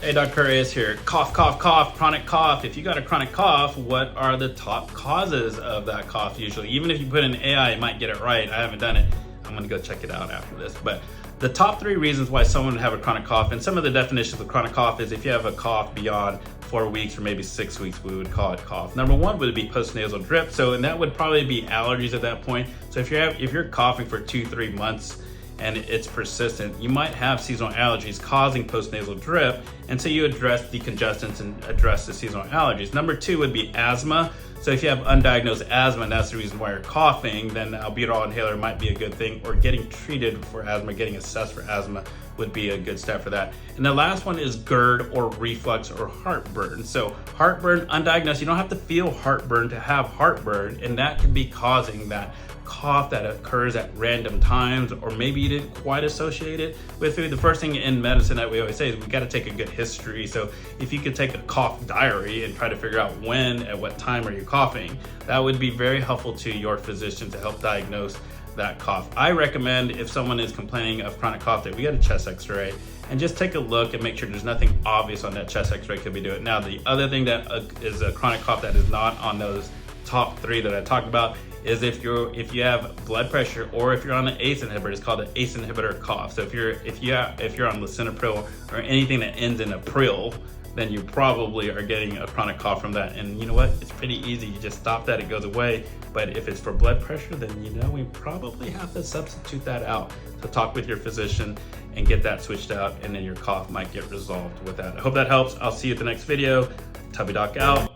Hey, Dr. Reyes here. Cough, cough, cough, chronic cough. If you got a chronic cough, what are the top causes of that cough usually? Even if you put in AI, it might get it right. I haven't done it. I'm gonna go check it out after this. But the top 3 reasons why someone would have a chronic cough, and some of the definitions of chronic cough is if you have a cough beyond 4 weeks or maybe 6 weeks, we would call it cough. Number 1 would be postnasal drip. And that would probably be allergies at that point. So if you're coughing for 2-3 months, and it's persistent, you might have seasonal allergies causing postnasal drip, and so you address decongestants and address the seasonal allergies. Number 2 would be asthma. So if you have undiagnosed asthma and that's the reason why you're coughing, then albuterol inhaler might be a good thing, or getting treated for asthma, getting assessed for asthma would be a good step for that. And the last one is GERD or reflux or heartburn. So heartburn, undiagnosed, you don't have to feel heartburn to have heartburn, and that could be causing that cough that occurs at random times, or maybe you didn't quite associate it with food. The first thing in medicine that we always say is we got to take a good history. So if you could take a cough diary and try to figure out when, at what time are you coughing, that would be very helpful to your physician to help diagnose that cough. I recommend if someone is complaining of chronic cough that we get a chest x-ray and just take a look and make sure there's nothing obvious on that chest x-ray could be doing. Now, the other thing that is a chronic cough that is not on those top 3 that I talked about is if you have blood pressure, or if you're on an ACE inhibitor. It's called an ACE inhibitor cough. So if you're on lisinopril or anything that ends in a pril, then you probably are getting a chronic cough from that. And you know what? It's pretty easy. You just stop that, it goes away. But if it's for blood pressure, then we probably have to substitute that out. So talk with your physician and get that switched out, and then your cough might get resolved with that. I hope that helps. I'll see you at the next video. Tubby Doc out.